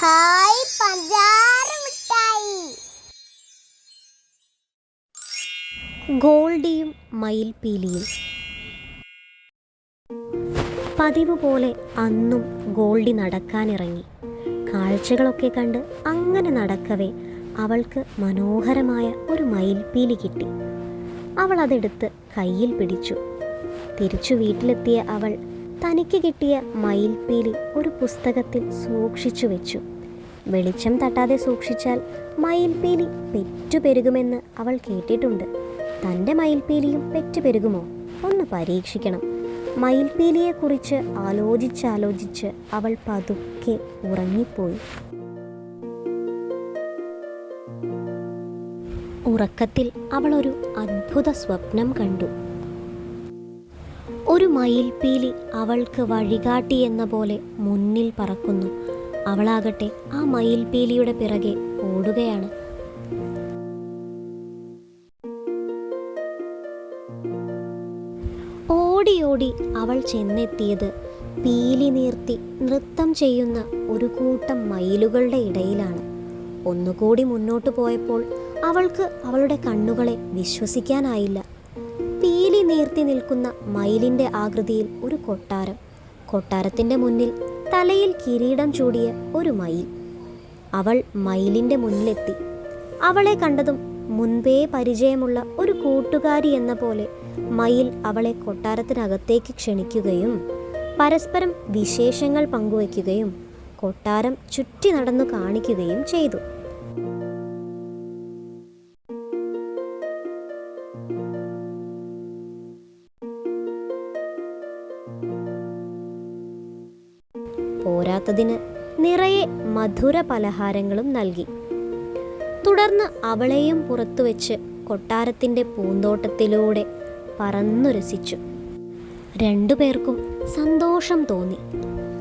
Hi പഞ്ചാര മിഠായി. ഗോൾഡിയും മയിൽപീലിയും. പതിവ് പോലെ അന്നും ഗോൾഡി നടക്കാനിറങ്ങി. കാഴ്ചകളൊക്കെ കണ്ട് അങ്ങനെ നടക്കവേ അവൾക്ക് മനോഹരമായ ഒരു മയിൽപീലി കിട്ടി. അവൾ അതെടുത്ത് കയ്യിൽ പിടിച്ചു. തിരിച്ചു വീട്ടിലെത്തിയ അവൾ തനിക്ക് കിട്ടിയ മയിൽപീലി ഒരു പുസ്തകത്തിൽ സൂക്ഷിച്ചു വെച്ചു. വെളിച്ചം തട്ടാതെ സൂക്ഷിച്ചാൽ മയിൽപീലി പെറ്റുപെരുകുമെന്ന് അവൾ കേട്ടിട്ടുണ്ട്. തൻ്റെ മയിൽപീലിയും പെറ്റുപെരുകുമോ? ഒന്ന് പരീക്ഷിക്കണം. മയിൽപീലിയെക്കുറിച്ച് ആലോചിച്ചാലോചിച്ച് അവൾ പതുക്കെ ഉറങ്ങിപ്പോയി. ഉറക്കത്തിൽ അവൾ ഒരു അദ്ഭുത സ്വപ്നം കണ്ടു. ഒരു മയിൽപീലി അവൾക്ക് വഴികാട്ടി എന്ന പോലെ മുന്നിൽ പറക്കുന്നു. അവളാകട്ടെ ആ മയിൽപീലിയുടെ പിറകെ ഓടുകയാണ്. ഓടിയോടി അവൾ ചെന്നെത്തിയത് പീലി നീർത്തി നൃത്തം ചെയ്യുന്ന ഒരു കൂട്ടം മയിലുകളുടെ ഇടയിലാണ്. ഒന്നുകൂടി മുന്നോട്ട് പോയപ്പോൾ അവൾക്ക് അവളുടെ കണ്ണുകളെ വിശ്വസിക്കാനായില്ല. പീലി നീർത്തി നിൽക്കുന്ന മയിലിൻ്റെ ആകൃതിയിൽ ഒരു കൊട്ടാരം. കൊട്ടാരത്തിൻ്റെ മുന്നിൽ തലയിൽ കിരീടം ചൂടിയ ഒരു മയിൽ. അവൾ മയിലിൻ്റെ മുന്നിലെത്തി. അവളെ കണ്ടതും മുൻപേ പരിചയമുള്ള ഒരു കൂട്ടുകാരി എന്ന പോലെ മയിൽ അവളെ കൊട്ടാരത്തിനകത്തേക്ക് ക്ഷണിക്കുകയും പരസ്പരം വിശേഷങ്ങൾ പങ്കുവയ്ക്കുകയും കൊട്ടാരം ചുറ്റി നടന്നു കാണിക്കുകയും ചെയ്തു. പോരാത്തതിന് നിറയെ മധുര പലഹാരങ്ങളും നൽകി. തുടർന്ന് അവളെയും പുറത്തു വെച്ച് കൊട്ടാരത്തിൻ്റെ പൂന്തോട്ടത്തിലൂടെ പറന്നു രസിച്ചു. രണ്ടുപേർക്കും സന്തോഷം തോന്നി.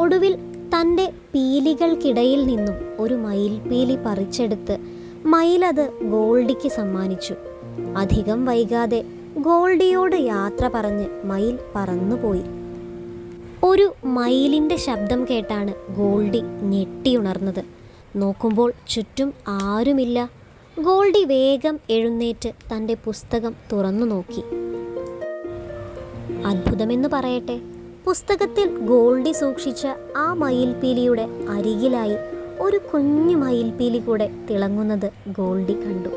ഒടുവിൽ തൻ്റെ പീലികൾക്കിടയിൽ നിന്നും ഒരു മയിൽപീലി പറിച്ചെടുത്ത് മയിലത് ഗോൾഡിക്ക് സമ്മാനിച്ചു. അധികം വൈകാതെ ഗോൾഡിയോട് യാത്ര പറഞ്ഞ് മയിൽ പറന്നുപോയി. ഒരു മയിലിൻ്റെ ശബ്ദം കേട്ടാണ് ഗോൾഡി ഞെട്ടിയുണർന്നത്. നോക്കുമ്പോൾ ചുറ്റും ആരുമില്ല. ഗോൾഡി വേഗം എഴുന്നേറ്റ് തൻ്റെ പുസ്തകം തുറന്നു നോക്കി. അത്ഭുതമെന്ന് പറയട്ടെ, പുസ്തകത്തിൽ ഗോൾഡി സൂക്ഷിച്ച ആ മയിൽപീലിയുടെ അരികിലായി ഒരു കുഞ്ഞു മയിൽപീലി കൂടെ തിളങ്ങുന്നത് ഗോൾഡി കണ്ടു.